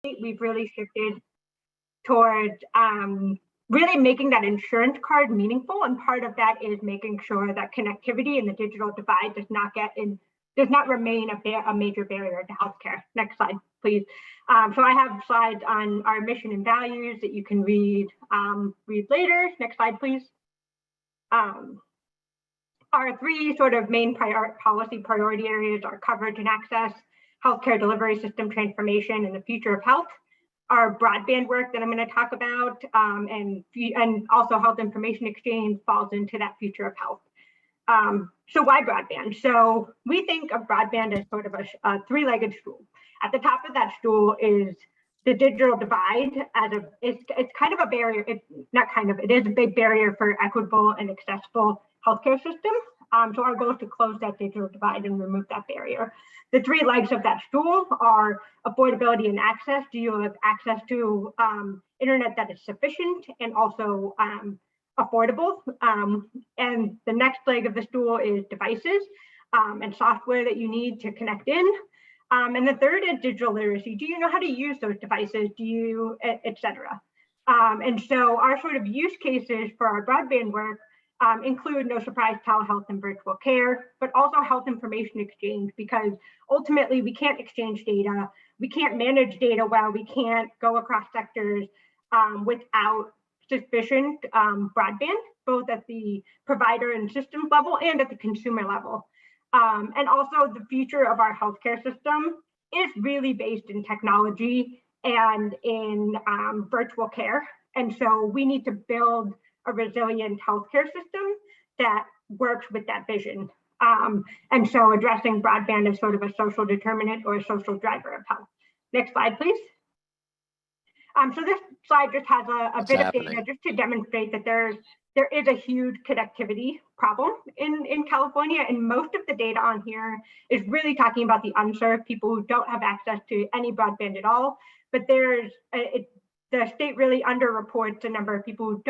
we've really shifted towards really making that insurance card meaningful, and part of that is making sure that connectivity and the digital divide does not remain a major barrier to healthcare. Next slide, please. So I have slides on our mission and values that you can read later. Next slide, please. Our three sort of main policy priority areas are coverage and access, healthcare delivery system transformation, and the future of health. Our broadband work that I'm going to talk about, and also health information exchange falls into that future of health. So why broadband? So we think of broadband as sort of a three-legged stool. At the top of that stool is the digital divide. It's kind of a barrier. It is a big barrier for equitable and accessible healthcare system. So our goal is to close that digital divide and remove that barrier. The three legs of that stool are affordability and access. Do you have access to internet that is sufficient and also affordable? And the next leg of the stool is devices and software that you need to connect in. And the third is digital literacy. Do you know how to use those devices? Do you, et cetera? And so our sort of use cases for our broadband work include, no surprise, telehealth and virtual care, but also health information exchange, because ultimately we can't exchange data, we can't manage data well, we can't go across sectors without sufficient broadband, both at the provider and systems level and at the consumer level. And also the future of our healthcare system is really based in technology and in virtual care. And so we need to build a resilient healthcare system that works with that vision. And so addressing broadband is sort of a social determinant or a social driver of health. Next slide, please. So this slide just has a bit of data just to demonstrate that there is a huge connectivity problem in California, and most of the data on here is really talking about the unserved, people who don't have access to any broadband at all. But the state really underreports the number of people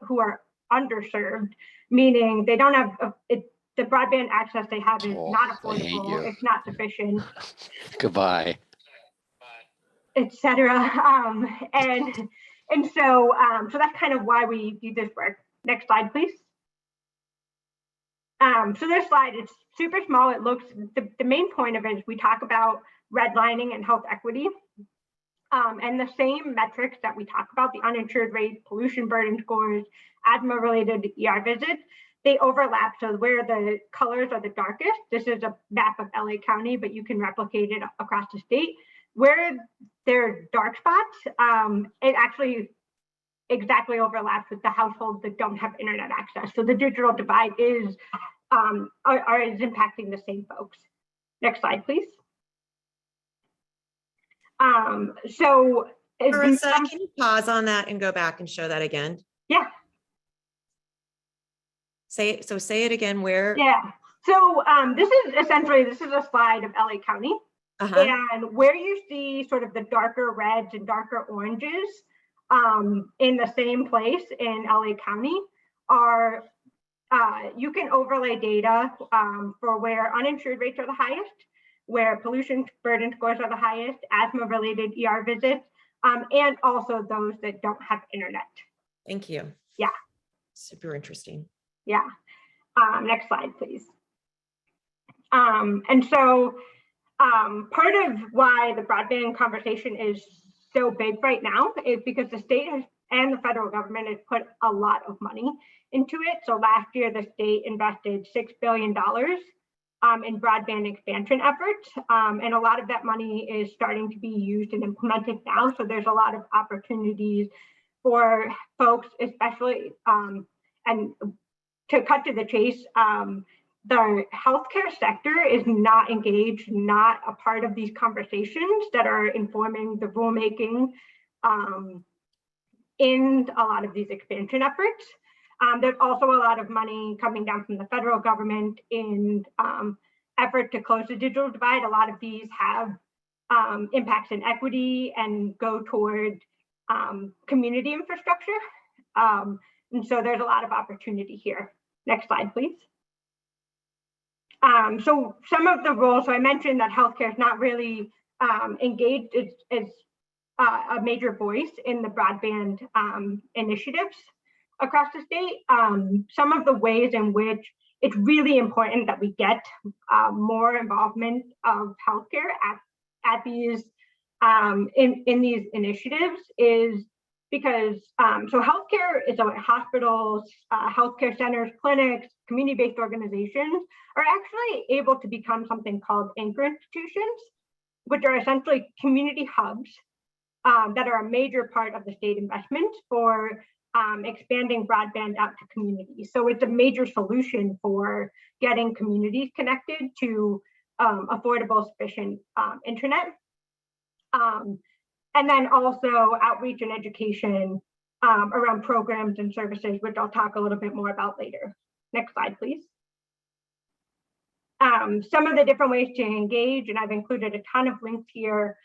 who are underserved, meaning they don't have the broadband access they have is not affordable, it's not sufficient. Goodbye. Etc. And so that's kind of why we do this work. Next slide, please. So this slide is super small. It looks, the main point of it is we talk about redlining and health equity. And the same metrics that we talk about, the uninsured rate, pollution burden scores, asthma-related ER visits, they overlap. So where the colors are the darkest, this is a map of LA County, but you can replicate it across the state. Where there are dark spots, it actually exactly overlaps with the households that don't have internet access. So the digital divide is impacting the same folks. Next slide, please. So Marissa, can you pause on that and go back and show that again? Yeah. Say it again. Where? Yeah. So this is a slide of LA County. And where you see sort of the darker reds and darker oranges in the same place in LA County are, you can overlay data for where uninsured rates are the highest, where pollution burden scores are the highest, asthma-related ER visits, and also those that don't have internet. Thank you. Yeah. Super interesting. Yeah. Next slide, please. And so part of why the broadband conversation is so big right now is because the state and the federal government has put a lot of money into it. So last year, the state invested $6 billion in broadband expansion efforts. And a lot of that money is starting to be used and implemented now. So there's a lot of opportunities for folks, especially, and to cut to the chase, the healthcare sector is not engaged, not a part of these conversations that are informing the rulemaking in a lot of these expansion efforts. There's also a lot of money coming down from the federal government in effort to close the digital divide. A lot of these have impacts in equity and go toward community infrastructure. And so there's a lot of opportunity here. Next slide, please. So some of the roles, so I mentioned that healthcare is not really engaged, it's a major voice in the broadband initiatives across the state. Some of the ways in which it's really important that we get more involvement of healthcare at these in these initiatives is because so healthcare is hospitals, healthcare centers, clinics, community-based organizations are actually able to become something called anchor institutions, which are essentially community hubs that are a major part of the state investment for expanding broadband out to communities. So it's a major solution for getting communities connected to affordable, sufficient internet. And then also outreach and education around programs and services, which I'll talk a little bit more about later. Next slide, please. Some of the different ways to engage, and I've included a ton of links here,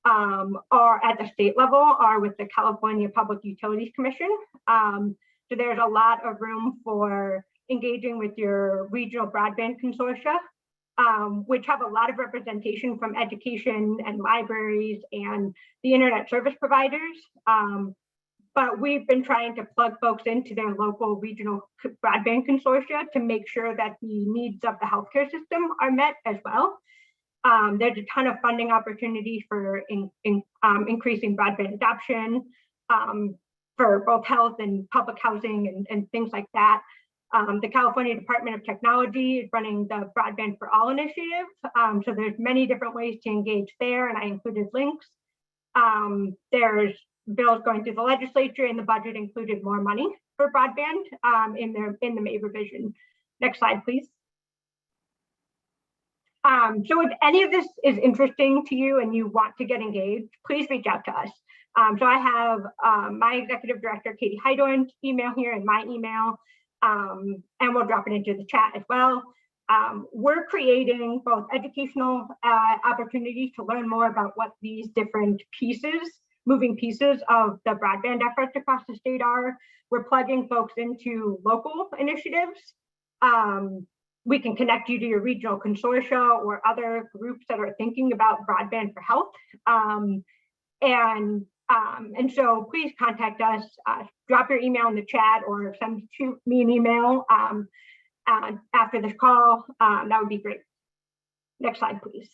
are at the state level, are with the California Public Utilities Commission. So there's a lot of room for engaging with your regional broadband consortia, which have a lot of representation from education and libraries and the internet service providers. But we've been trying to plug folks into their local regional broadband consortia to make sure that the needs of the healthcare system are met as well. There's a ton of funding opportunities for increasing broadband adoption for both health and public housing and things like that. The California Department of Technology is running the Broadband for All initiative. So there's many different ways to engage there, and I included links. There's bills going through the legislature, and the budget included more money for broadband in the May revision. Next slide, please. So if any of this is interesting to you and you want to get engaged, please reach out to us. So I have my executive director, Katie Heidorn's email here and my email, and we'll drop it into the chat as well. We're creating both educational opportunities to learn more about what these different moving pieces of the broadband efforts across the state are. We're plugging folks into local initiatives. We can connect you to your regional consortia or other groups that are thinking about broadband for health. And so please contact us, drop your email in the chat or shoot me an email after this call. That would be great. Next slide, please.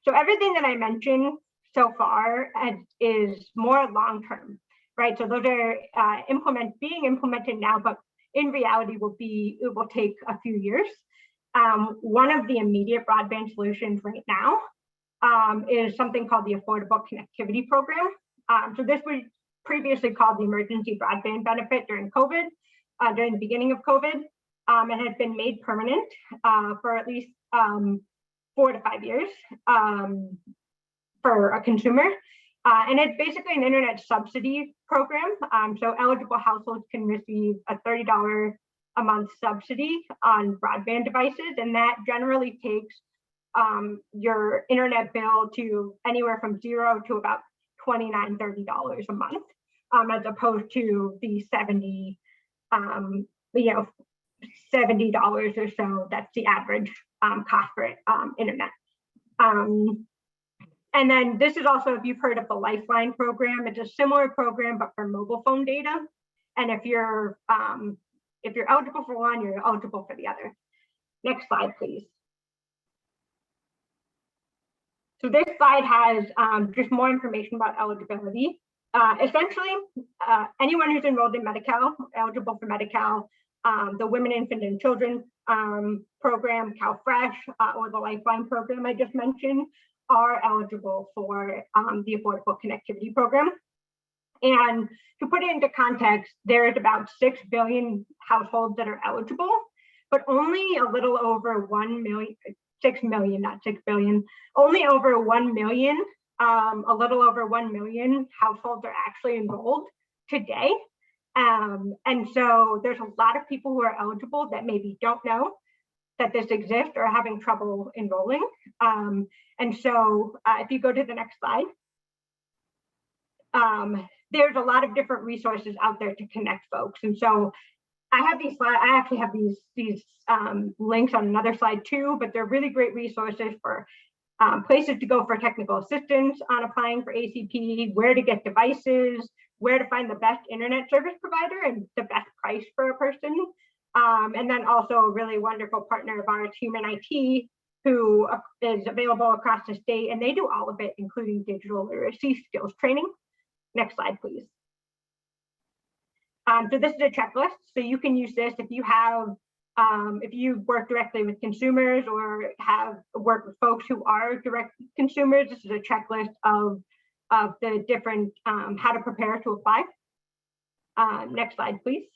So everything that I mentioned so far is more long-term, right? So those are being implemented now, but in reality it will take a few years. One of the immediate broadband solutions right now is something called the Affordable Connectivity Program. So this was previously called the Emergency Broadband Benefit during COVID, during the beginning of COVID, and has been made permanent for at least 4 to 5 years for a consumer. And it's basically an internet subsidy program. So eligible households can receive a $30 a month subsidy on broadband devices, and that generally takes your internet bill to anywhere from $0 to about $29, $30 a month, as opposed to the $70 or so. That's the average cost for internet. And then this is also, if you've heard of the Lifeline program, it's a similar program, but for mobile phone data. And if you're eligible for one, you're eligible for the other. Next slide, please. So this slide has just more information about eligibility. Essentially, anyone who's enrolled in Medi-Cal, eligible for Medi-Cal, the Women, Infant, and Children program, CalFresh, or the Lifeline program I just mentioned, are eligible for the Affordable Connectivity Program. And to put it into context, there is about 6 billion households that are eligible, but only a little over 1 million, 6 million, not 6 billion, only over 1 million, a little over 1 million households are actually enrolled today. And so there's a lot of people who are eligible that maybe don't know that this exists or are having trouble enrolling. And so if you go to the next slide, there's a lot of different resources out there to connect folks. And so I have these slides, I actually have these links on another slide too, but they're really great resources for places to go for technical assistance on applying for ACP, where to get devices, where to find the best internet service provider and the best price for a person. And then also a really wonderful partner of ours, Human IT, who is available across the state, and they do all of it, including digital literacy skills training. Next slide, please. So this is a checklist. So you can use this if you have, if you work directly with consumers or have worked with folks who are direct consumers. This is a checklist of the different, how to prepare to apply. Next slide, please.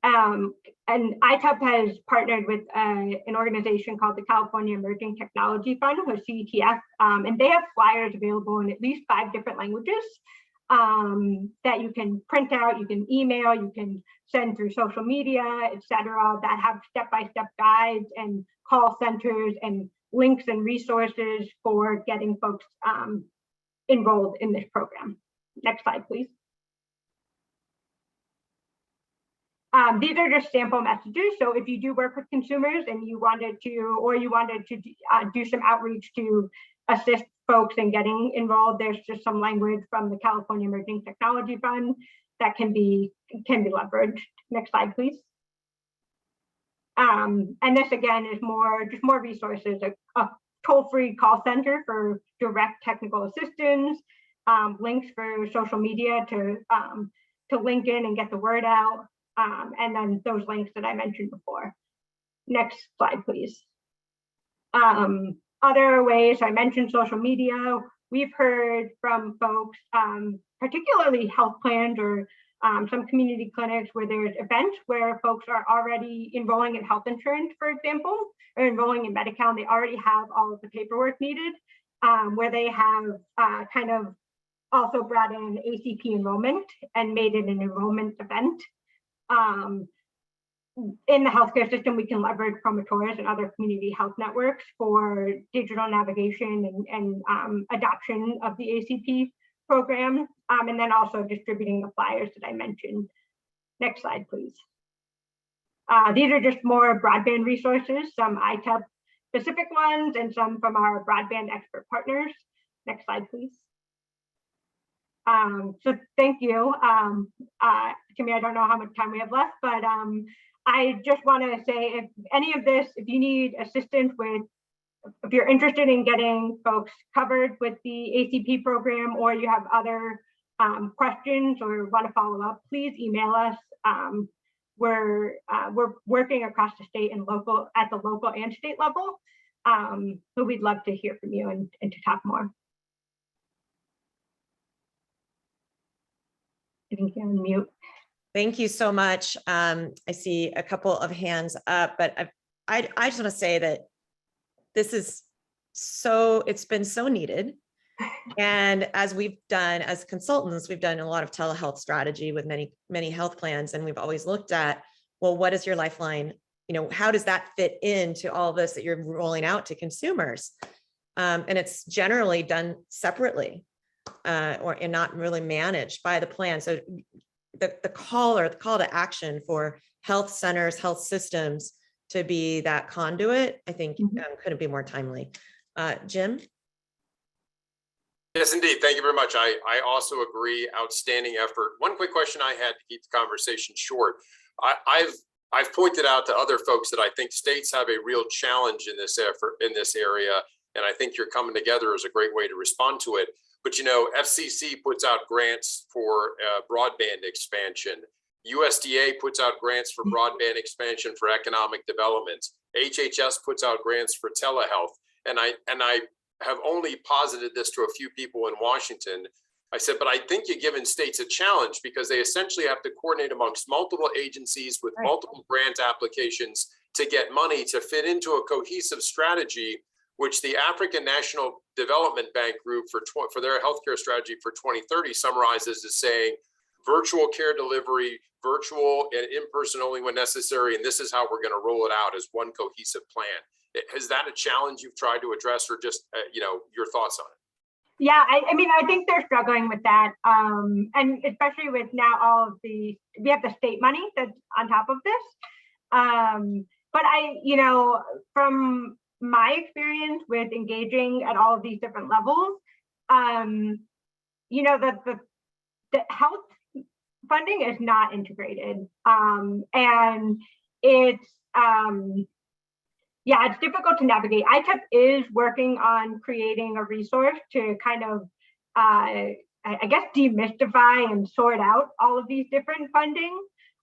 And ITUP has partnered with an organization called the California Emerging Technology Fund, or CETF, and they have flyers available in at least 5 different languages that you can print out, you can email, you can send through social media, etc., that have step-by-step guides and call centers and links and resources for getting folks enrolled in this program. Next slide, please. These are just sample messages. So if you do work with consumers and you wanted to do some outreach to assist folks in getting involved, there's just some language from the California Emerging Technology Fund that can be leveraged. Next slide, please. And this again is just more resources, a toll-free call center for direct technical assistance, links for social media to link in and get the word out, and then those links that I mentioned before. Next slide, please. Other ways, I mentioned social media. We've heard from folks, particularly health plans or some community clinics where there's events where folks are already enrolling in health insurance, for example, or enrolling in Medi-Cal, and they already have all of the paperwork needed, where they have kind of also brought in ACP enrollment and made it an enrollment event. In the healthcare system, we can leverage promotores and other community health networks for digital navigation and adoption of the ACP program, and then also distributing the flyers that I mentioned. Next slide, please. These are just more broadband resources, some ITUP specific ones and some from our broadband expert partners. Next slide, please. So thank you. Timmy, I don't know how much time we have left, but I just want to say, if any of this, if you need assistance with, if you're interested in getting folks covered with the ACP program, or you have other questions or want to follow up, please email us. We're working across the state and at the local and state level. So we'd love to hear from you and to talk more. I think you're on mute. Thank you so much. I see a couple of hands up, but I just want to say that this is it's been so needed. And as we've done as consultants, we've done a lot of telehealth strategy with many health plans. And we've always looked at, well, what is your lifeline? You know, how does that fit into all this that you're rolling out to consumers? And it's generally done separately and not really managed by the plan. So the call to action for health centers, health systems to be that conduit, I think couldn't be more timely. Jim? Yes, indeed. Thank you very much. I also agree. Outstanding effort. One quick question I had to keep the conversation short. I've pointed out to other folks that I think states have a real challenge in this effort, in this area, and I think you're coming together is a great way to respond to it. But you know, FCC puts out grants for broadband expansion. USDA puts out grants for broadband expansion for economic development. HHS puts out grants for telehealth. And I have only posited this to a few people in Washington. I said, but I think you're giving states a challenge because they essentially have to coordinate amongst multiple agencies with multiple grant applications to get money to fit into a cohesive strategy, which the African National Development Bank Group for their healthcare strategy for 2030 summarizes as saying, virtual care delivery, virtual and in-person only when necessary, and this is how we're going to roll it out as one cohesive plan. Is that a challenge you've tried to address, or just your thoughts on it? Yeah, I mean, I think they're struggling with that, and especially with now we have the state money that's on top of this. But from my experience with engaging at all of these different levels, you know, the health funding is not integrated, and it's yeah, it's difficult to navigate. ITUP is working on creating a resource to kind of I guess demystify and sort out all of these different funding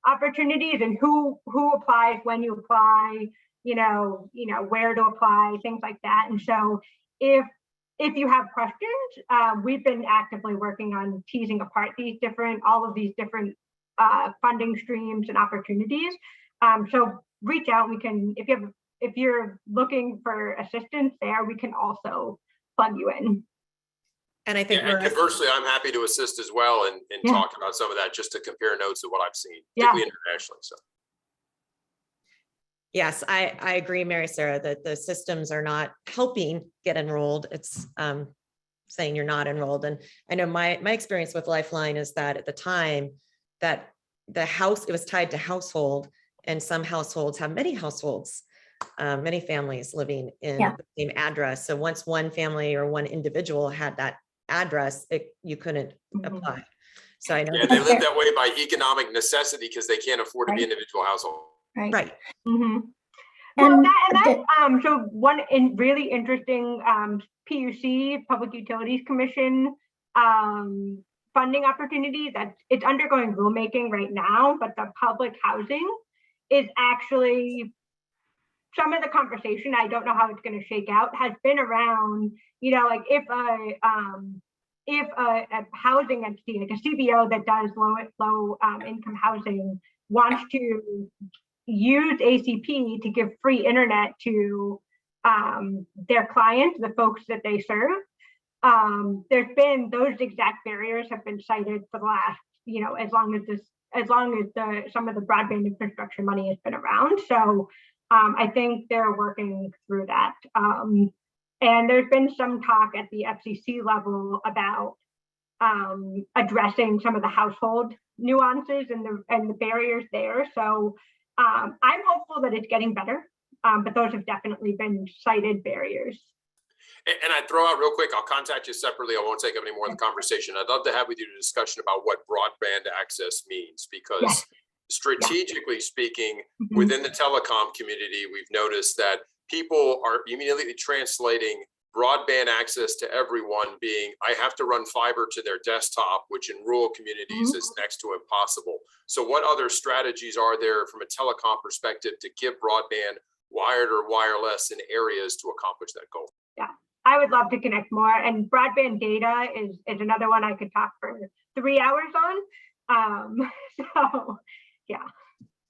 opportunities and who applies, when you apply, you know where to apply, things like that. And so if you have questions, we've been actively working on teasing apart all of these different funding streams and opportunities. So reach out. We can, if you're looking for assistance there, we can also plug you in. And I think and conversely, I'm happy to assist as well and talk about some of that, just to compare notes of what I've seen, particularly internationally. So. Yes, I agree, Mary Sarah, that the systems are not helping get enrolled. It's saying you're not enrolled. And I know my experience with Lifeline is that at the time that it was tied to household, and some households have many households, many families living in the same address. So once one family or one individual had that address, you couldn't apply. So I know they live that way by economic necessity because they can't afford to be individual household. Right. Mm-hmm. Well, so one really interesting PUC, Public Utilities Commission, funding opportunity that it's undergoing rulemaking right now, but the public housing is actually some of the conversation. I don't know how it's going to shake out, has been around, you know, like if a housing entity, like a CBO that does low income housing, wants to use ACP to give free internet to their clients, the folks that they serve. There's been those exact barriers have been cited for the last, you know, as long as some of the broadband infrastructure money has been around. So I think they're working through that. And there's been some talk at the FCC level about addressing some of the household nuances and the barriers there. So I'm hopeful that it's getting better, but those have definitely been cited barriers. And I'd throw out real quick, I'll contact you separately. I won't take up any more of the conversation. I'd love to have with you a discussion about what broadband access means, because strategically speaking, within the telecom community, we've noticed that people are immediately translating broadband access to everyone being, I have to run fiber to their desktop, which in rural communities is next to impossible. So what other strategies are there from a telecom perspective to give broadband, wired or wireless, in areas to accomplish that goal? Yeah, I would love to connect more. And broadband data is another one I could talk for 3 hours on. So yeah.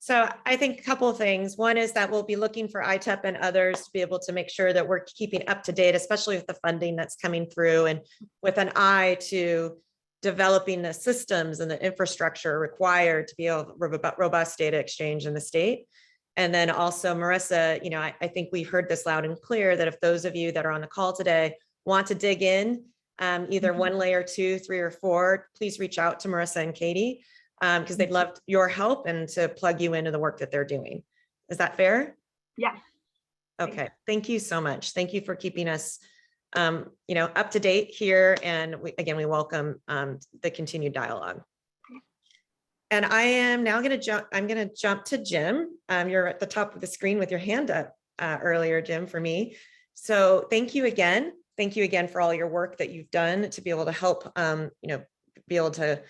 So I think a couple of things. One is that we'll be looking for ITUP and others to be able to make sure that we're keeping up to date, especially with the funding that's coming through, and with an eye to developing the systems and the infrastructure required to be able to robust data exchange in the state. And then also, Marissa, you know, I think we heard this loud and clear that if those of you that are on the call today want to dig in, either 1 layer, 2, 3, or 4, please reach out to Marissa and Katie, because they'd love your help and to plug you into the work that they're doing. Is that fair? Yeah. Okay. Thank you so much. Thank you for keeping us, you know, up to date here. And we welcome the continued dialogue. And I am now going to jump to Jim. You're at the top of the screen with your hand up earlier, Jim, for me. So thank you again. Thank you again for all your work that you've done to be able to help, you know, be able to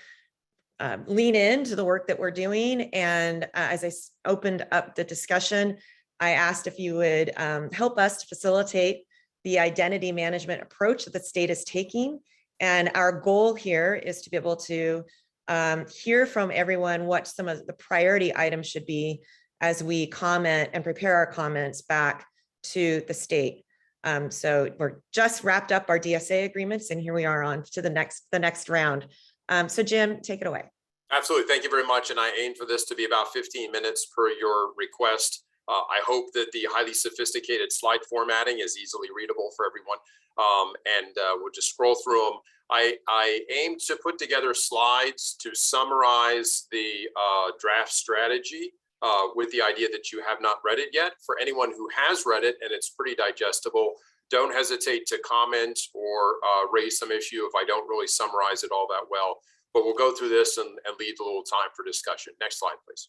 lean into the work that we're doing. And as I opened up the discussion, I asked if you would help us to facilitate the identity management approach that the state is taking. And our goal here is to be able to hear from everyone what some of the priority items should be as we comment and prepare our comments back to the state. So we're just wrapped up our DSA agreements, and here we are on to the next round. So Jim, take it away. Absolutely. Thank you very much. And I aim for this to be about 15 minutes per your request. I hope that the highly sophisticated slide formatting is easily readable for everyone. And we'll just scroll through them. I aim to put together slides to summarize the draft strategy with the idea that you have not read it yet. For anyone who has read it and it's pretty digestible, don't hesitate to comment or raise some issue if I don't really summarize it all that well. But we'll go through this and leave a little time for discussion. Next slide, please.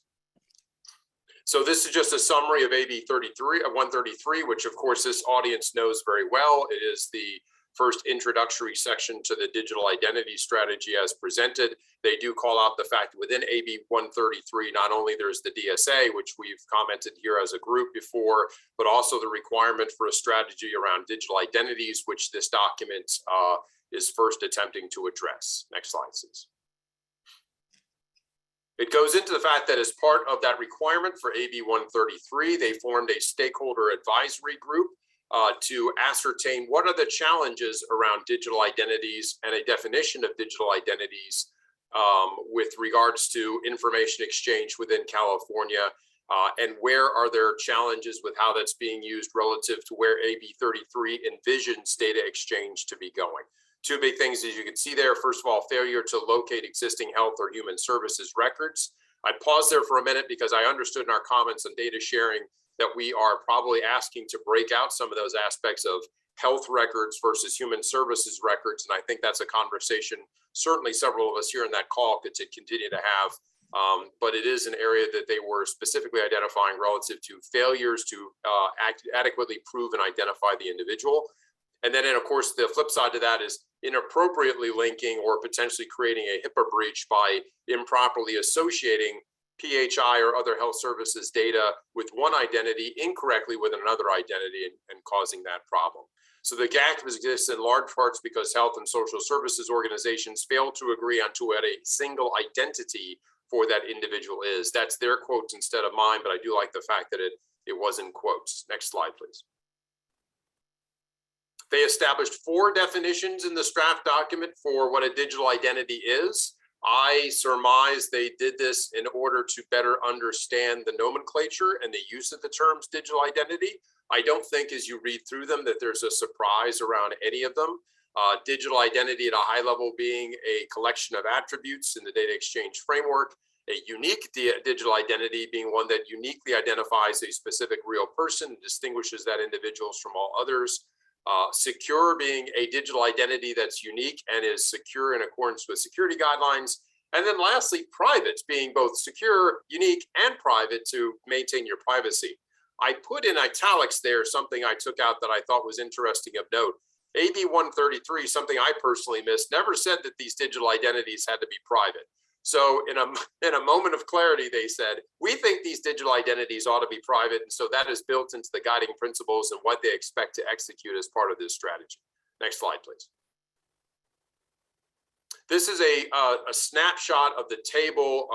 So this is just a summary of AB 133, which of course this audience knows very well. It is the first introductory section to the digital identity strategy as presented. They do call out the fact that within AB 133, not only there's the DSA, which we've commented here as a group before, but also the requirement for a strategy around digital identities, which this document is first attempting to address. Next slide, please. It goes into the fact that as part of that requirement for AB 133, they formed a stakeholder advisory group to ascertain what are the challenges around digital identities and a definition of digital identities with regards to information exchange within California, and where are there challenges with how that's being used relative to where AB 33 envisions data exchange to be going. Two big things, as you can see there. First of all, failure to locate existing health or human services records. I paused there for a minute because I understood in our comments on data sharing that we are probably asking to break out some of those aspects of health records versus human services records. And I think that's a conversation certainly several of us here in that call could continue to have. But it is an area that they were specifically identifying relative to failures to adequately prove and identify the individual. And then, of course, the flip side to that is inappropriately linking or potentially creating a HIPAA breach by improperly associating PHI or other health services data with one identity incorrectly with another identity and causing that problem. So the gap exists in large parts because health and social services organizations fail to agree on what a single identity for that individual is. That's their quotes instead of mine, but I do like the fact that it was in quotes. Next slide, please. They established 4 definitions in this draft document for what a digital identity is. I surmise they did this in order to better understand the nomenclature and the use of the terms digital identity. I don't think as you read through them that there's a surprise around any of them. Digital identity at a high level being a collection of attributes in the data exchange framework, a unique digital identity being one that uniquely identifies a specific real person and distinguishes that individual from all others. Secure being a digital identity that's unique and is secure in accordance with security guidelines. And then lastly, private being both secure, unique, and private to maintain your privacy. I put in italics there something I took out that I thought was interesting of note. AB 133, something I personally missed, never said that these digital identities had to be private. So in a moment of clarity, they said, we think these digital identities ought to be private. And so that is built into the guiding principles and what they expect to execute as part of this strategy. Next slide, please. This is a snapshot of the table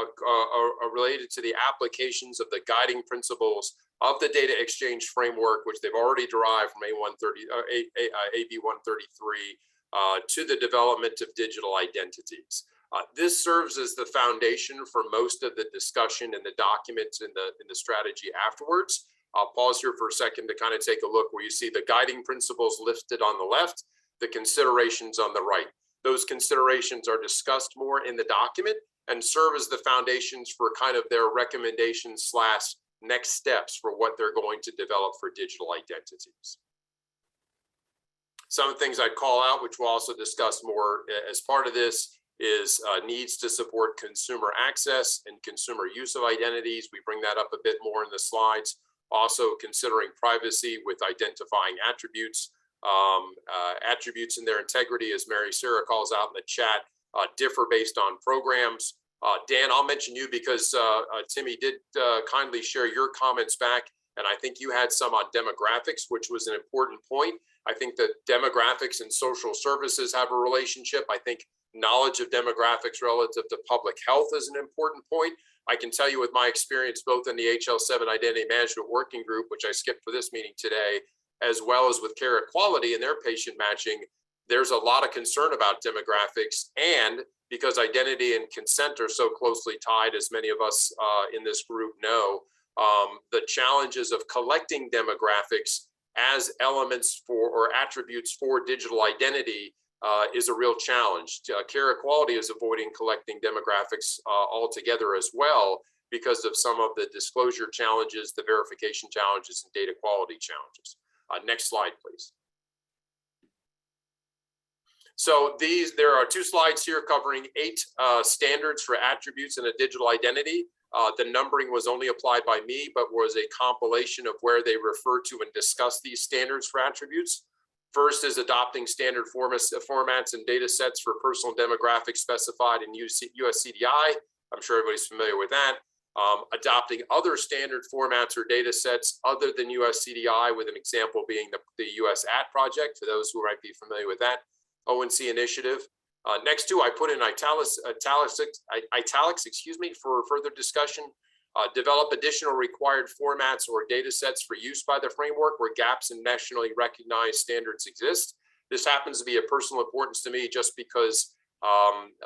related to the applications of the guiding principles of the data exchange framework, which they've already derived from AB 133 to the development of digital identities. This serves as the foundation for most of the discussion in the documents in the strategy afterwards. I'll pause here for a second to kind of take a look where you see the guiding principles listed on the left, the considerations on the right. Those considerations are discussed more in the document and serve as the foundations for kind of their recommendations / next steps for what they're going to develop for digital identities. Some things I'd call out, which we'll also discuss more as part of this, is needs to support consumer access and consumer use of identities. We bring that up a bit more in the slides. Also considering privacy with identifying attributes. Attributes in their integrity, as Mary Sarah calls out in the chat, differ based on programs. Dan, I'll mention you because Timmy did kindly share your comments back, and I think you had some on demographics, which was an important point. I think that demographics and social services have a relationship. I think knowledge of demographics relative to public health is an important point. I can tell you with my experience, both in the HL7 Identity Management Working Group, which I skipped for this meeting today, as well as with Care Equality and their patient matching, there's a lot of concern about demographics. And because identity and consent are so closely tied, as many of us in this group know, the challenges of collecting demographics as elements for or attributes for digital identity is a real challenge. Care Equality is avoiding collecting demographics altogether as well, because of some of the disclosure challenges, the verification challenges, and data quality challenges. Next slide, please. So there are 2 slides here covering 8 standards for attributes in a digital identity. The numbering was only applied by me, but was a compilation of where they refer to and discuss these standards for attributes. First is adopting standard formats and data sets for personal demographics specified in US CDI. I'm sure everybody's familiar with that. Adopting other standard formats or data sets other than US CDI, with an example being the US AT project, for those who might be familiar with that ONC initiative. Next 2, I put in italics, excuse me, for further discussion. Develop additional required formats or data sets for use by the framework where gaps in nationally recognized standards exist. This happens to be of personal importance to me just because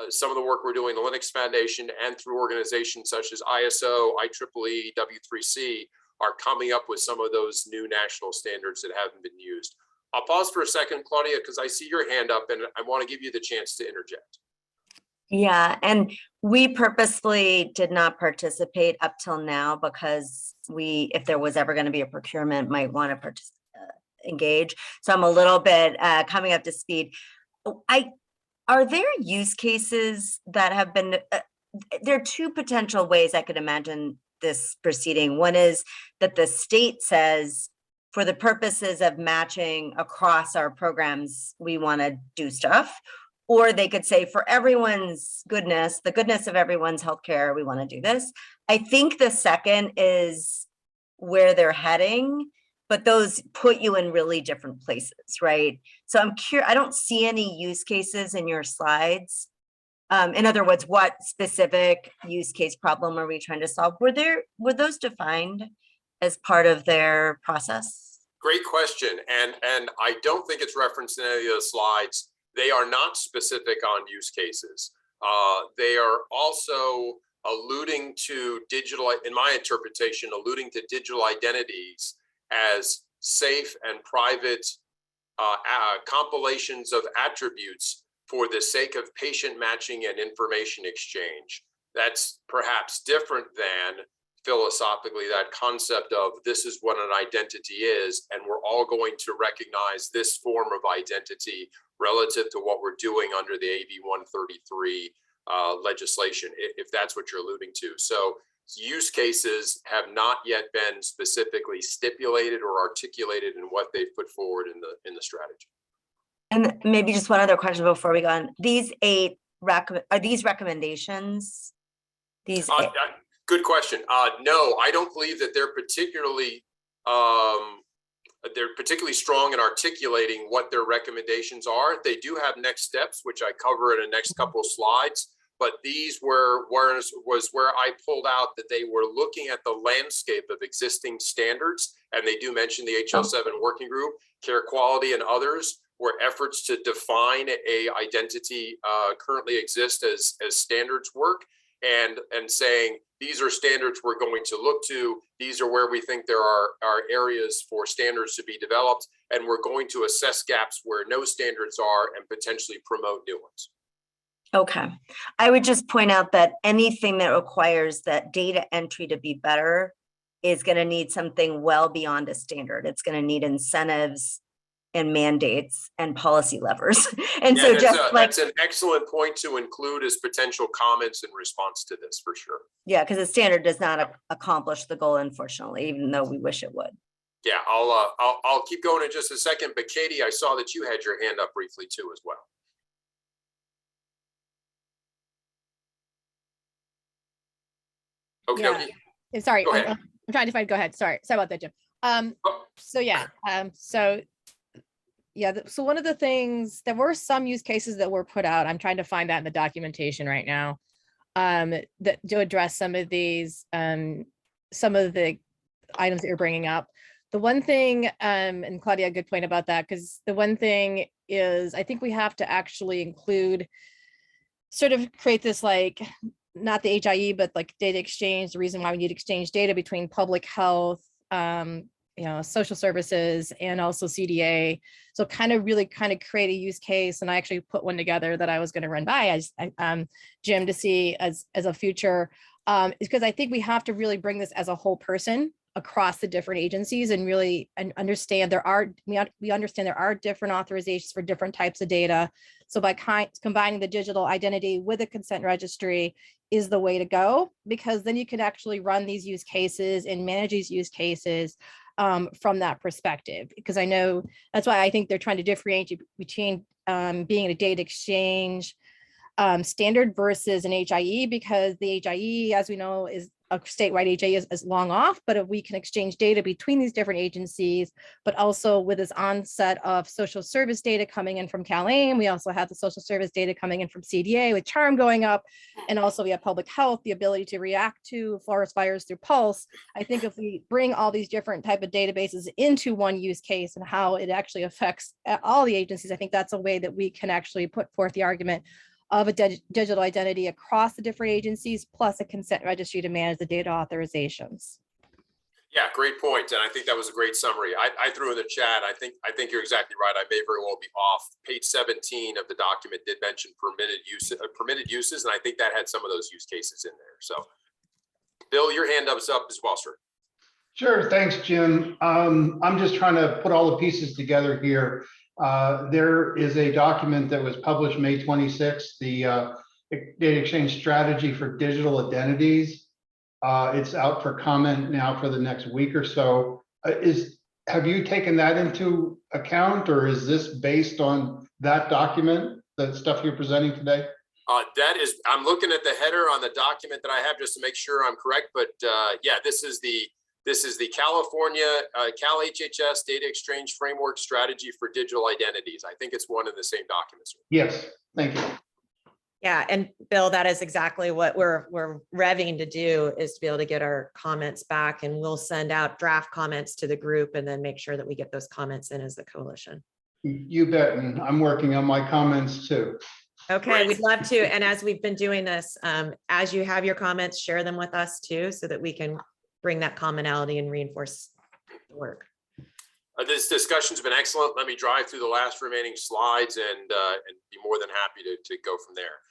some of the work we're doing, the Linux Foundation, and through organizations such as ISO, IEEE, W3C, are coming up with some of those new national standards that haven't been used. I'll pause for a second, Claudia, because I see your hand up and I want to give you the chance to interject. Yeah, and we purposely did not participate up till now because we, if there was ever going to be a procurement, might want to engage. So I'm a little bit coming up to speed. Are there use cases that have been, there are 2 potential ways I could imagine this proceeding. One is that the state says, for the purposes of matching across our programs, we want to do stuff. Or they could say, for everyone's goodness, the goodness of everyone's healthcare, we want to do this. I think the second is where they're heading, but those put you in really different places, right? So I'm curious, I don't see any use cases in your slides. In other words, what specific use case problem are we trying to solve? Were those defined as part of their process? Great question. And I don't think it's referenced in any of the slides. They are not specific on use cases. They are also alluding to digital, in my interpretation, alluding to digital identities as safe and private compilations of attributes for the sake of patient matching and information exchange. That's perhaps different than philosophically that concept of this is what an identity is, and we're all going to recognize this form of identity relative to what we're doing under the AB 133 legislation, if that's what you're alluding to. So use cases have not yet been specifically stipulated or articulated in what they've put forward in the strategy. And maybe just one other question before we go on. These 8 are these recommendations? These good question. No, I don't believe that they're particularly strong in articulating what their recommendations are. They do have next steps, which I cover in the next couple of slides. But these was where I pulled out that they were looking at the landscape of existing standards, and they do mention the HL7 working group, care quality, and others, where efforts to define a identity currently exist as standards work, and saying these are standards we're going to look to. These are where we think there are areas for standards to be developed, and we're going to assess gaps where no standards are and potentially promote new ones. Okay, I would just point out that anything that requires that data entry to be better is going to need something well beyond a standard. It's going to need incentives and mandates and policy levers. And so that's an excellent point to include as potential comments in response to this, for sure. Yeah, because the standard does not accomplish the goal, unfortunately, even though we wish it would. Yeah, I'll keep going in just a second, but Katie, I saw that you had your hand up briefly too as well. Okay. Yeah. Okay. Sorry, Go ahead. I'm trying to find. Go ahead. Sorry about that, Jim. So yeah. So one of the things, there were some use cases that were put out. I'm trying to find that in the documentation right now, that to address some of these, some of the items that you're bringing up. The one thing, and Claudia, good point about that, because the one thing is, I think we have to actually include, sort of create this, like, not the HIE, but like data exchange, the reason why we need exchange data between public health, social services, and also CDA. So really create a use case. And I actually put one together that I was going to run by as Jim to see as a future Because I think we have to really bring this as a whole person across the different agencies and really understand we understand there are different authorizations for different types of data. So by combining the digital identity with a consent registry is the way to go, because then you can actually run these use cases and manage these use cases from that perspective. Because I know that's why I think they're trying to differentiate between being a data exchange standard versus an HIE, because the HIE, as we know, is a statewide HIE is long off, but if we can exchange data between these different agencies, but also with this onset of social service data coming in from CalAIM, we also have the social service data coming in from CDA with CHARM going up, and also we have public health, the ability to react to forest fires through Pulse. I think if we bring all these different type of databases into one use case and how it actually affects all the agencies, I think that's a way that we can actually put forth the argument of a digital identity across the different agencies, plus a consent registry to manage the data authorizations. Yeah, great point. And I think that was a great summary. I threw in the chat. I think you're exactly right. I may very well be off. Page 17 of the document did mention permitted uses, and I think that had some of those use cases in there. So, Bill, your hand is up as well, sir. Sure, thanks, Jim. I'm just trying to put all the pieces together here. There is a document that was published May 26th, the Data Exchange Strategy for Digital Identities. It's out for comment now for the next week or so. Have you taken that into account, or is this based on that document, the stuff you're presenting today? I'm looking at the header on the document that I have just to make sure I'm correct, but yeah, this is the California Cal HHS Data Exchange Framework Strategy for Digital Identities. I think it's one and the same document, sir. Yes, thank you. Yeah, and Bill, that is exactly what we're revving to do, is to be able to get our comments back, and we'll send out draft comments to the group and then make sure that we get those comments in as the coalition. You bet, and I'm working on my comments too. Okay, Great. we'd love to. And as we've been doing this, as you have your comments, share them with us too, so that we can bring that commonality and reinforce the work. This discussion's been excellent. Let me drive through the last remaining slides and be more than happy to go from there.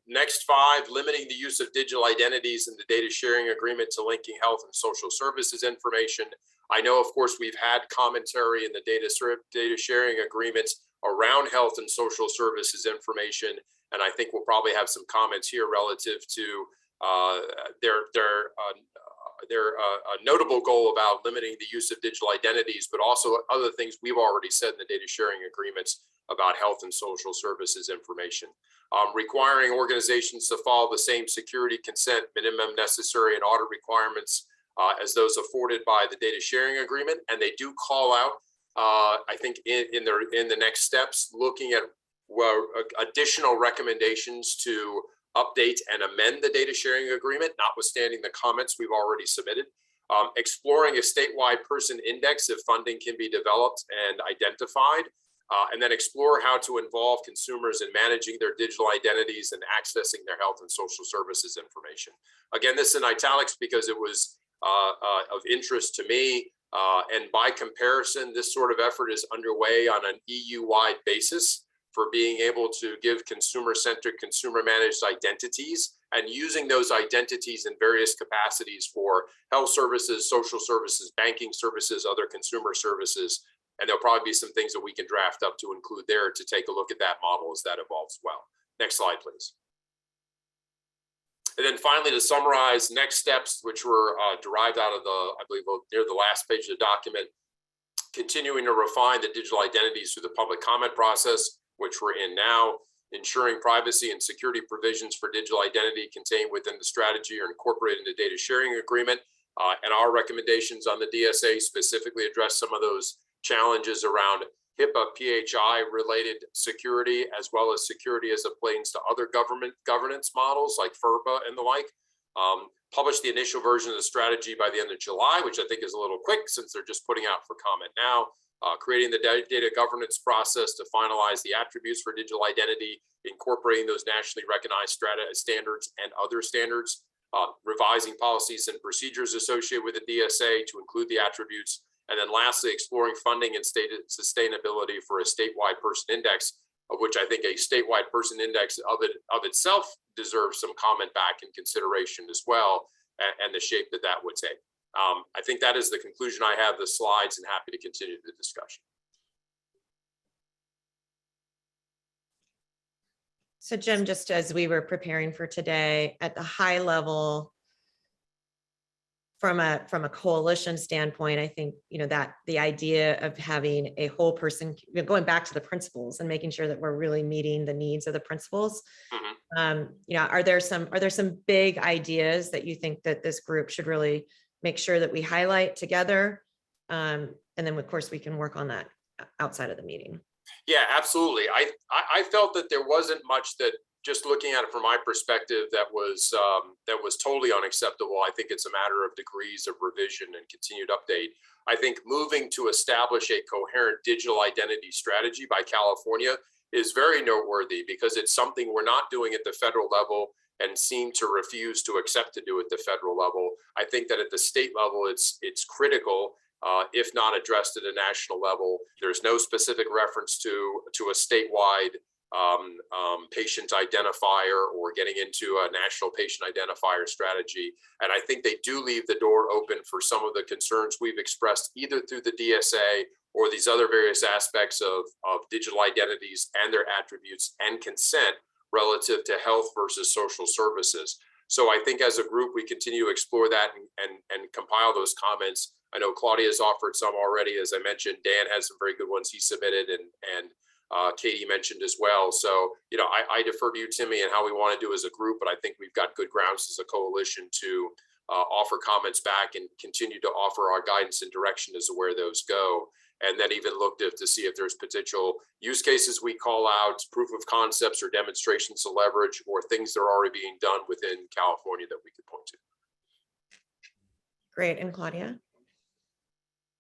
Next 5, limiting the use of digital identities in the data sharing agreement to linking health and social services information. I know, of course, we've had commentary in the data sharing agreements around health and social services information, and I think we'll probably have some comments here relative to their notable goal about limiting the use of digital identities, but also other things we've already said in the data sharing agreements about health and social services information. Requiring organizations to follow the same security, consent, minimum necessary, and audit requirements as those afforded by the data sharing agreement. And they do call out, I think in the next steps, looking at additional recommendations to update and amend the data sharing agreement, notwithstanding the comments we've already submitted. Exploring a statewide person index if funding can be developed and identified, and then explore how to involve consumers in managing their digital identities and accessing their health and social services information. Again, this is in italics because it was of interest to me, and by comparison, this sort of effort is underway on an EU-wide basis for being able to give consumer-centric, consumer-managed identities and using those identities in various capacities for health services, social services, banking services, other consumer services. And there'll probably be some things that we can draft up to include there to take a look at that model as that evolves well. Next slide, please. And then finally, to summarize next steps, which were derived out of I believe, near the last page of the document, continuing to refine the digital identities through the public comment process, which we're in now, ensuring privacy and security provisions for digital identity contained within the strategy are incorporated in the data sharing agreement. And our recommendations on the DSA specifically address some of those challenges around HIPAA, PHI related security, as well as security as it pertains to other government governance models like FERPA and the like. Published the initial version of the strategy by the end of July, which I think is a little quick since they're just putting out for comment now. Creating the data governance process to finalize the attributes for digital identity, incorporating those nationally recognized standards and other standards, revising policies and procedures associated with the DSA to include the attributes, and then lastly, exploring funding and sustainability for a statewide person index, of which I think a statewide person index of itself deserves some comment back and consideration as well, and the shape that would take. I think that is the conclusion. I have the slides and happy to continue the discussion. So Jim, just as we were preparing for today, at the high level, from a coalition standpoint, I think, that the idea of having a whole person, going back to the principles and making sure that we're really meeting the needs of the principals. Are there some big ideas that you think that this group should really make sure that we highlight together? And then of course we can work on that outside of the meeting. Yeah, absolutely. I felt that there wasn't much that, just looking at it from my perspective, that was totally unacceptable. I think it's a matter of degrees of revision and continued update. I think moving to establish a coherent digital identity strategy by California is very noteworthy, because it's something we're not doing at the federal level and seem to refuse to accept to do at the federal level. I think that at the state level, it's critical. If not addressed at a national level. There's no specific reference to a statewide patient identifier or getting into a national patient identifier strategy. And I think they do leave the door open for some of the concerns we've expressed, either through the DSA or these other various aspects of digital identities and their attributes and consent relative to health versus social services. So I think as a group, we continue to explore that and compile those comments. I know Claudia's offered some already. As I mentioned, Dan has some very good ones he submitted, and Katie mentioned as well. So, I defer to you, Timmy, and how we want to do as a group, but I think we've got good grounds as a coalition to offer comments back and continue to offer our guidance and direction as to where those go. And then even look to see if there's potential use cases we call out, proof of concepts or demonstrations to leverage, or things that are already being done within California that we could point to. Great. And Claudia?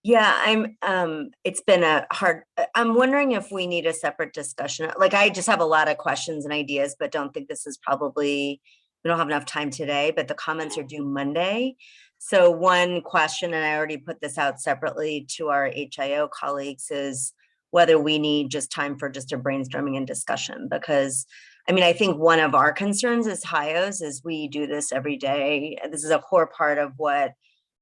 Yeah, it's been I'm wondering if we need a separate discussion. Like, I just have a lot of questions and ideas, but don't think this is we don't have enough time today, but the comments are due Monday. So one question, and I already put this out separately to our HIO colleagues, is whether we need just time for just a brainstorming and discussion. Because I think one of our concerns as HIOs is we do this every day. This is a core part of what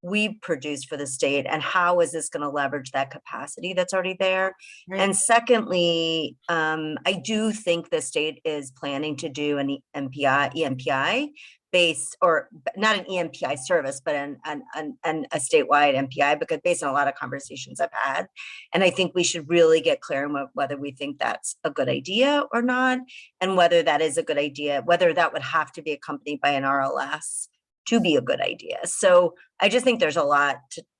we produce for the state, and how is this going to leverage that capacity that's already there? Right. And secondly, I do think the state is planning to do an EMPI based, or not an EMPI service, but a statewide MPI, because based on a lot of conversations I've had, and I think we should really get clear on whether we think that's a good idea or not, and whether that is a good idea, whether that would have to be accompanied by an RLS to be a good idea. So I just think there's a lot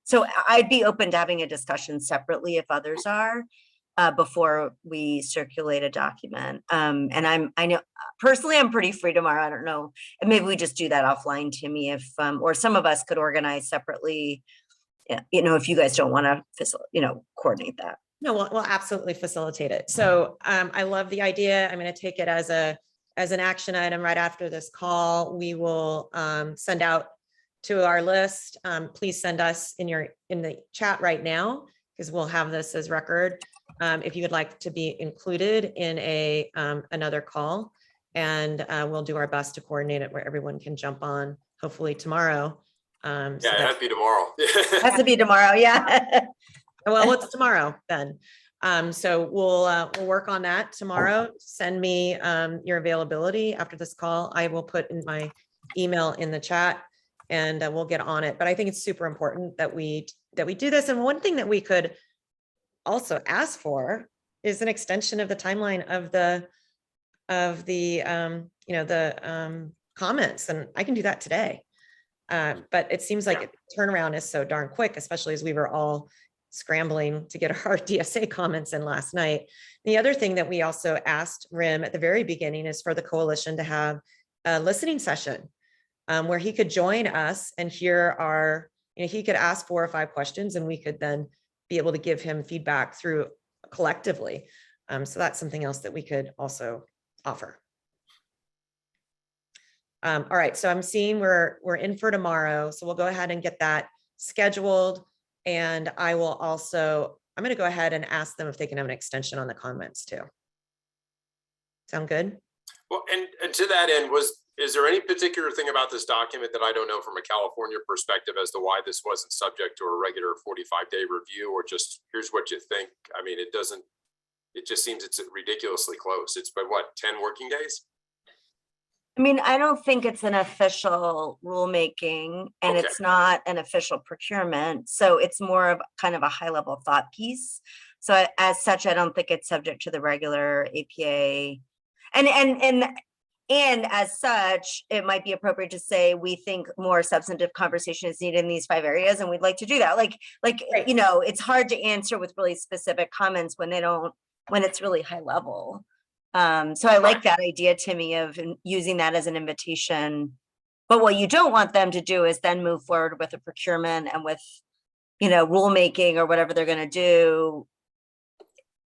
so I'd be open to having a discussion separately if others are, before we circulate a document. And I know personally, I'm pretty free tomorrow. I don't know. And maybe we just do that offline, Timmy, if, or some of us could organize separately, if you guys don't want to, coordinate that. No, we'll absolutely facilitate it. So I love the idea. I'm going to take it as an action item right after this call. We will send out to our list. Please send us in the chat right now, because we'll have this as record. If you would like to be included in another call, and we'll do our best to coordinate it where everyone can jump on, hopefully tomorrow. Yeah, it has to be tomorrow. Has to be tomorrow, yeah. Well, it's tomorrow then. So we'll work on that tomorrow. Send me your availability after this call. I will put in my email in the chat, and we'll get on it. But I think it's super important that we do this. And one thing that we could also ask for is an extension of the timeline of the comments, and I can do that today. But it seems like the turnaround is so darn quick, especially as we were all scrambling to get our DSA comments in last night. The other thing that we also asked RIM at the very beginning is for the coalition to have a listening session where he could join us and hear he could ask 4 or 5 questions, and we could then be able to give him feedback through collectively. So that's something else that we could also offer. All right, so I'm seeing we're in for tomorrow, so we'll go ahead and get that scheduled. And I'm going to go ahead and ask them if they can have an extension on the comments too. Sound good? Well, and to that end, is there any particular thing about this document that I don't know from a California perspective as to why this wasn't subject to a regular 45-day review, or just here's what you think? I mean, it just seems it's ridiculously close. It's been what, 10 working days? I mean, I don't think it's an official rulemaking and Okay. it's not an official procurement. So it's more of kind of a high level thought piece. So as such, I don't think it's subject to the regular APA. And as such, it might be appropriate to say, we think more substantive conversation is needed in these 5 areas, and we'd like to do that. Like, Right. you know, it's hard to answer with really specific comments when it's really high level. So I like that idea, Timmy, of using that as an invitation. But what you don't want them to do is then move forward with a procurement and with, you know, rulemaking or whatever they're going to do.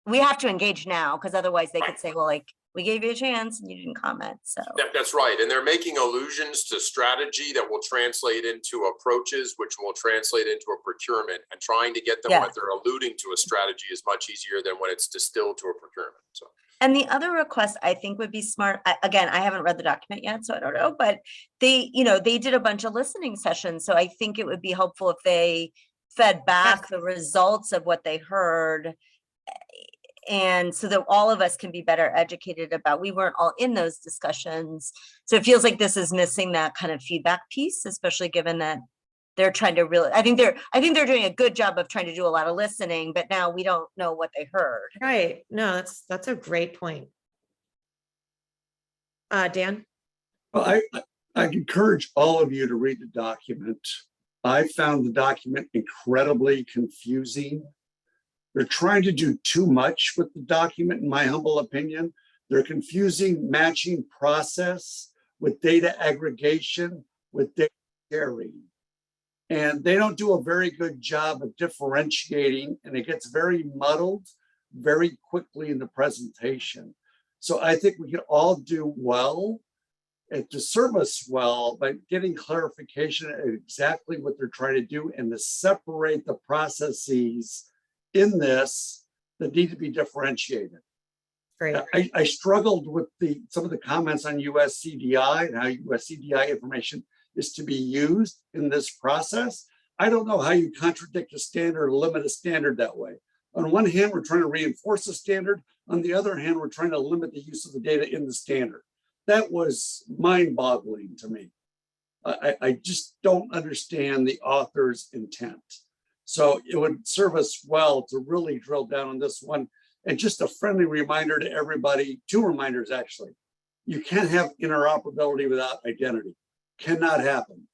We have to engage now, because otherwise they could say, well, like, we gave you a chance and you didn't comment. So That's right. And they're making allusions to strategy that will translate into approaches, which will translate into a procurement, and trying to get them Yeah. what they're alluding to a strategy is much easier than when it's distilled to a procurement. So. And the other request I think would be smart, again, I haven't read the document yet, so I don't know, but they did a bunch of listening sessions. So I think it would be helpful if they fed back the results of what they heard. And so that all of us can be better educated about, we weren't all in those discussions. So it feels like this is missing that kind of feedback piece, especially given that they're trying to really, I think they're doing a good job of trying to do a lot of listening, but now we don't know what they heard. Right. No, that's a great point. Dan? Well, I encourage all of you to read the document. I found the document incredibly confusing. They're trying to do too much with the document, in my humble opinion. They're confusing matching process with data aggregation, with data sharing. And they don't do a very good job of differentiating, and it gets very muddled very quickly in the presentation. So I think we can all do well and to serve us well by getting clarification at exactly what they're trying to do, and to separate the processes in this that need to be differentiated. Great. I struggled with some of the comments on US CDI and how US CDI information is to be used in this process. I don't know how you contradict a standard or limit a standard that way. On one hand, we're trying to reinforce a standard. On the other hand, we're trying to limit the use of the data in the standard. That was mind-boggling to me. I just don't understand the author's intent. So it would serve us well to really drill down on this one. And just a friendly reminder to everybody, 2 reminders actually. You can't have interoperability without identity. Cannot happen.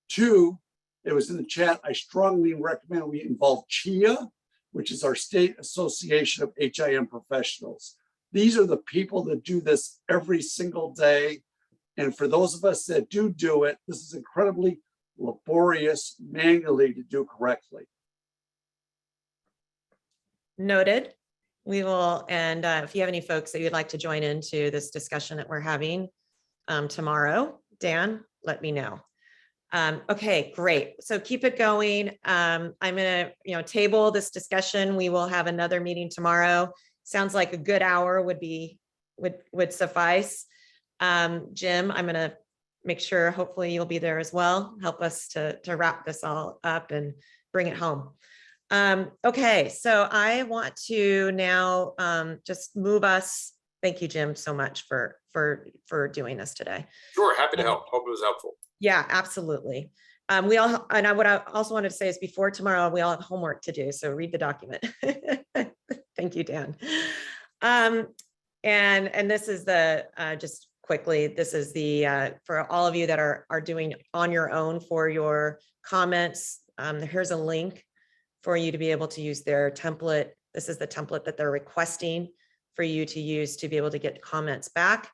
2, it was in the chat, I strongly recommend we involve CHIA, which is our State Association of HIM Professionals. These are the people that do this every single day. And for those of us that do it, this is incredibly laborious manually to do correctly. Noted. We will, and if you have any folks that you'd like to join into this discussion that we're having tomorrow, Dan, let me know. Okay, great. So keep it going. I'm gonna, table this discussion. We will have another meeting tomorrow. Sounds like a good hour would suffice. Jim, I'm gonna make sure, hopefully you'll be there as well. Help us to wrap this all up and bring it home. Okay, so I want to now just move us. Thank you, Jim, so much for doing this today. Sure, happy to help. Hope it was helpful. Yeah, absolutely. What I also wanted to say is before tomorrow, we all have homework to do. So read the document. Thank you, Dan. And this is just quickly, this is for all of you that are doing on your own for your comments. Here's a link for you to be able to use their template. This is the template that they're requesting for you to use to be able to get comments back.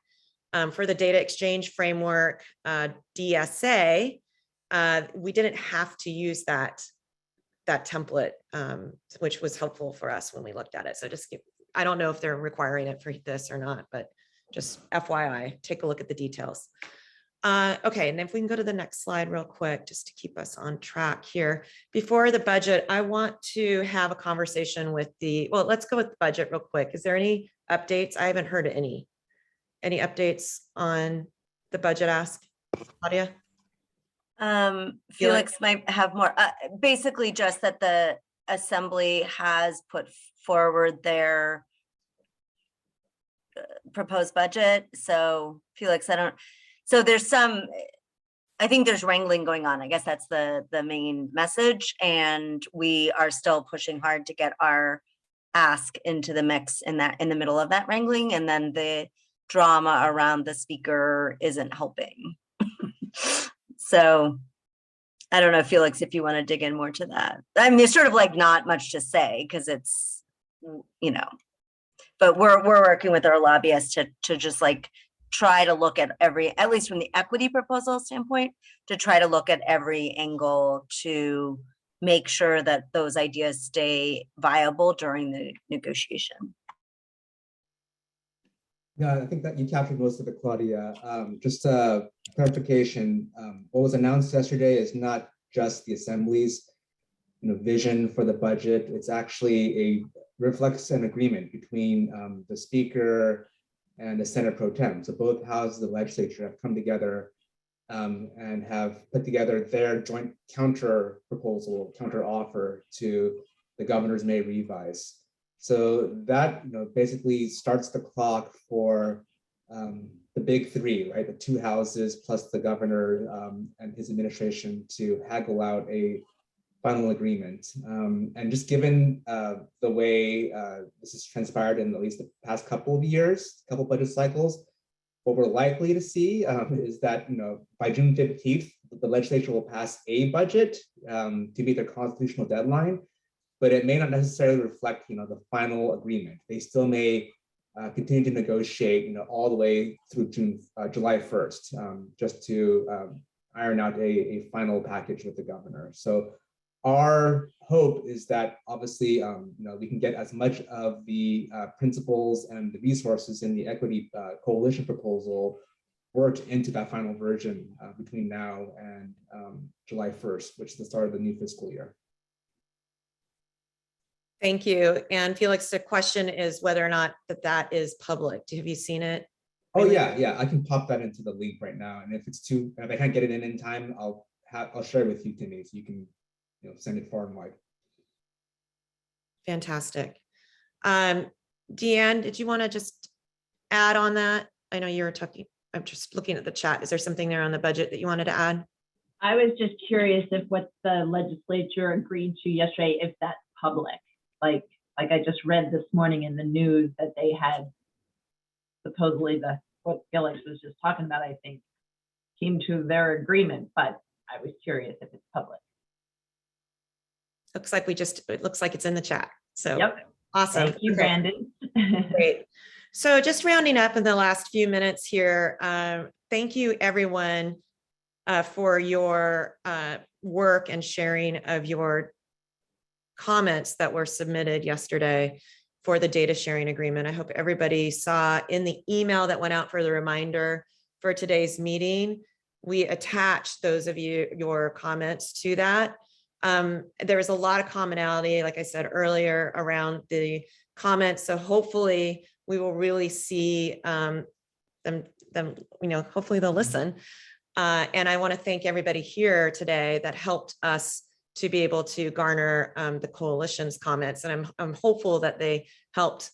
For the data exchange framework, DSA, we didn't have to use that template, which was helpful for us when we looked at it. So I don't know if they're requiring it for this or not, but just FYI, take a look at the details. Okay, and if we can go to the next slide real quick, just to keep us on track here. Before the budget, I want to have a conversation with let's go with the budget real quick. Is there any updates? I haven't heard any any updates on the budget ask, Claudia? Felix might have more, basically just that the assembly has put forward their proposed budget. So Felix, so there's I think there's wrangling going on. I guess that's the main message. And we are still pushing hard to get our ask into the mix in the middle of that wrangling. And then the drama around the speaker isn't helping. So I don't know, Felix, if you want to dig in more to that. I mean, there's sort of like not much to say because it's, but we're working with our lobbyists to just like try to look at at least from the equity proposal standpoint, to try to look at every angle to make sure that those ideas stay viable during the negotiation. Yeah, I think that you captured most of it, Claudia. Just a clarification, what was announced yesterday is not just the Assembly's vision for the budget. It's actually reflects an agreement between the Speaker and the Senate Pro Tem. So both houses of the legislature have come together and have put together their joint counter proposal, counter offer to the governor's May revise. So that basically starts the clock for the big three, right? The two houses plus the governor and his administration to haggle out a final agreement. And just given the way this has transpired in at least the past couple of years, couple budget cycles, what we're likely to see is that by June 15th, the legislature will pass a budget to meet their constitutional deadline, but it may not necessarily reflect the final agreement. They still may continue to negotiate all the way through July 1st, just to iron out a final package with the governor. So our hope is that obviously we can get as much of the principles and the resources in the equity coalition proposal worked into that final version between now and July 1st, which is the start of the new fiscal year. Thank you. And Felix, the question is whether or not that is public. Have you seen it? Oh yeah, I can pop that into the link right now. And if I can't get it in time, I'll share it with you, Timmy, so you can send it far and wide. Fantastic. Deanne, did you want to just add on that? I know you were talking, I'm just looking at the chat. Is there something there on the budget that you wanted to add? I was just curious if what the legislature agreed to yesterday, if that's public. Like I just read this morning in the news that they had supposedly what Felix was just talking about, I think, came to their agreement, but I was curious if it's public. Looks like it looks like it's in the chat. So yep. Awesome. Thank you, Okay. Brandon. Great. So just rounding up in the last few minutes here, thank you everyone for your work and sharing of your comments that were submitted yesterday for the data sharing agreement. I hope everybody saw in the email that went out for the reminder for today's meeting, we attached those of you, your comments to that. There was a lot of commonality, like I said earlier, around the comments. So hopefully we will really see them, hopefully they'll listen. And I want to thank everybody here today that helped us to be able to garner the coalition's comments. And I'm hopeful that they helped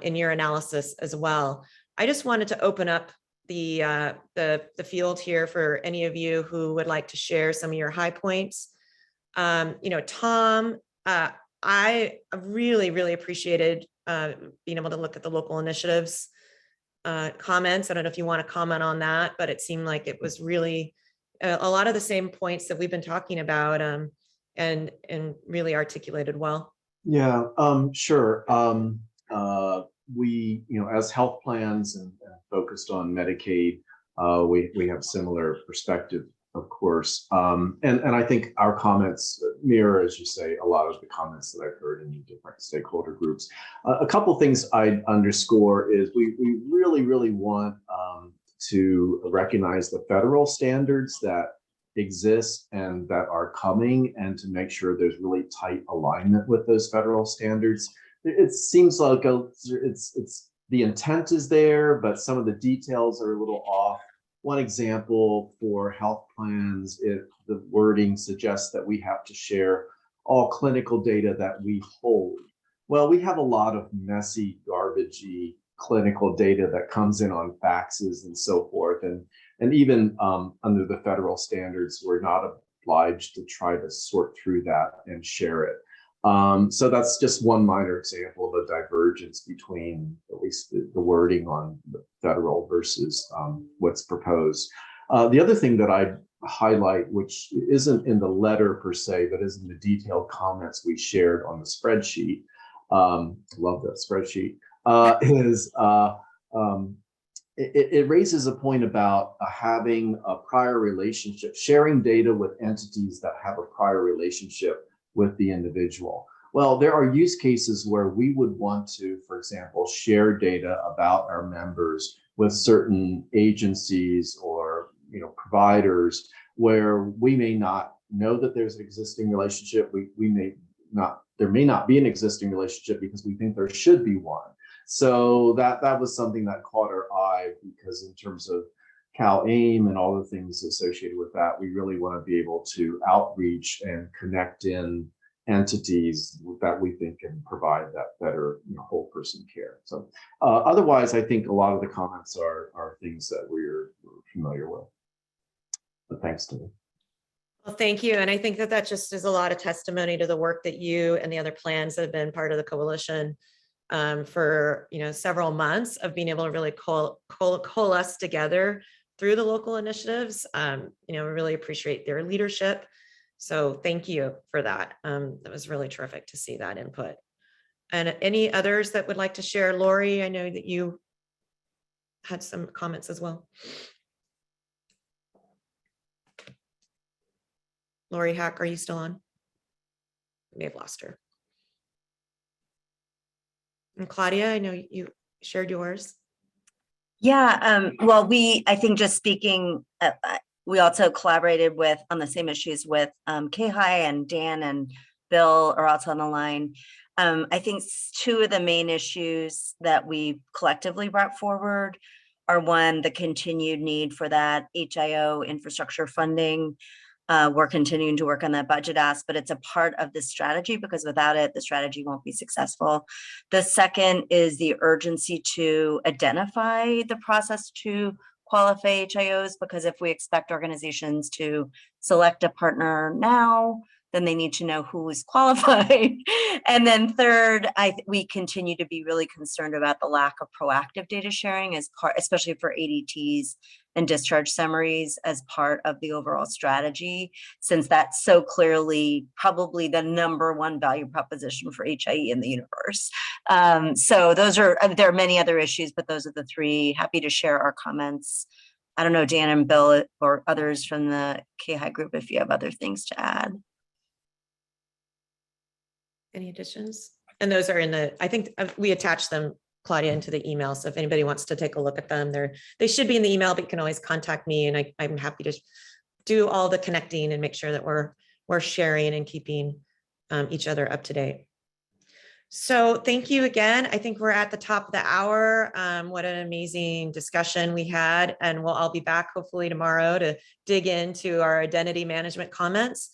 in your analysis as well. I just wanted to open up the field here for any of you who would like to share some of your high points. Tom, I really, really appreciated being able to look at the local initiatives comments. I don't know if you want to comment on that, but it seemed like it was really a lot of the same points that we've been talking about and really articulated well. Yeah, sure. We, as health plans and focused on Medicaid, we have similar perspective, of course. And I think our comments mirror, as you say, a lot of the comments that I've heard in different stakeholder groups. A couple things I'd underscore is we really, really want to recognize the federal standards that exist and that are coming, and to make sure there's really tight alignment with those federal standards. It seems like it's the intent is there, but some of the details are a little off. One example for health plans, if the wording suggests that we have to share all clinical data that we hold. Well, we have a lot of messy, garbagey clinical data that comes in on faxes and so forth. And even under the federal standards, we're not obliged to try to sort through that and share it. So that's just one minor example of a divergence between at least the wording on the federal versus what's proposed. The other thing that I'd highlight, which isn't in the letter per se, but is in the detailed comments we shared on the spreadsheet, love that spreadsheet, is it raises a point about having a prior relationship, sharing data with entities that have a prior relationship with the individual. Well, there are use cases where we would want to, for example, share data about our members with certain agencies or providers where we may not know that there's an existing relationship. There may not be an existing relationship because we think there should be one. So that was something that caught our eye, because in terms of CalAIM and all the things associated with that, we really want to be able to outreach and connect in entities that we think can provide that better whole person care. So otherwise, I think a lot of the comments are things that we're familiar with. But thanks to me. Well, thank you. And I think that just is a lot of testimony to the work that you and the other plans that have been part of the coalition for several months of being able to really coalesce together through the local initiatives. We really appreciate their leadership. So thank you for that. That was really terrific to see that input. And any others that would like to share? Lori, I know that you had some comments as well. Lori Hack, are you still on? We may have lost her. And Claudia, I know you shared yours. Yeah, well, I think just speaking, we also collaborated on the same issues with Kahai, and Dan and Bill are also on the line. I think two of the main issues that we collectively brought forward are, one, the continued need for that HIO infrastructure funding. We're continuing to work on that budget ask, but it's a part of the strategy, because without it, the strategy won't be successful. The second is the urgency to identify the process to qualify HIOs, because if we expect organizations to select a partner now, then they need to know who is qualified. And then third, we continue to be really concerned about the lack of proactive data sharing as part, especially for ADTs and discharge summaries, as part of the overall strategy, since that's so clearly probably the #1 value proposition for HIE in the universe. So there are many other issues, but those are the three. Happy to share our comments. I don't know, Dan and Bill or others from the KHI group, if you have other things to add. Any additions? And those are I think we attached them, Claudia, into the email. So if anybody wants to take a look at them, they should be in the email, but you can always contact me, and I'm happy to do all the connecting and make sure that we're sharing and keeping each other up to date. So thank you again. I think we're at the top of the hour. What an amazing discussion we had, and we'll all be back hopefully tomorrow to dig into our identity management comments.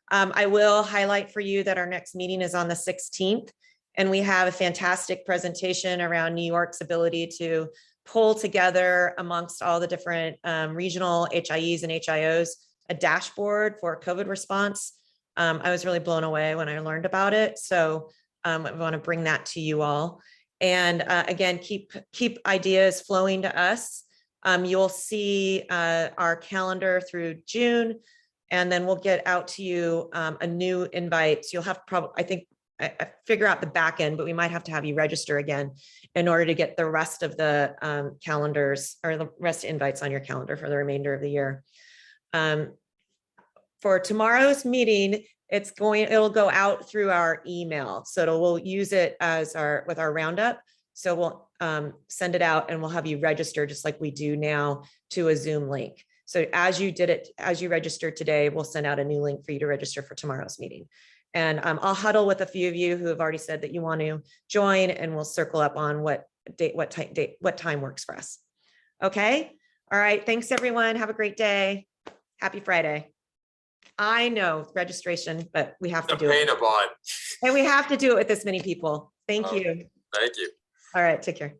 I will highlight for you that our next meeting is on the 16th, and we have a fantastic presentation around New York's ability to pull together amongst all the different regional HIEs and HIOs a dashboard for COVID response. I was really blown away when I learned about it. So I want to bring that to you all. And again, keep ideas flowing to us. You'll see our calendar through June. And then we'll get out to you a new invite. So you'll have I figure out the back end, but we might have to have you register again in order to get the rest of the calendars, or the rest of invites on your calendar for the remainder of the year. For tomorrow's meeting, it'll go out through our email. So we'll use it with our roundup. So we'll send it out, and we'll have you register just like we do now to a Zoom link. So as you registered today, we'll send out a new link for you to register for tomorrow's meeting. And I'll huddle with a few of you who have already said that you want to join, and we'll circle up on what date, what time works for us. Okay. All right. Thanks, everyone. Have a great day. Happy Friday. I know registration, but we have to The do pain it. of it. And we have to do it with this many people. Thank you. Thank you. All right. Take care.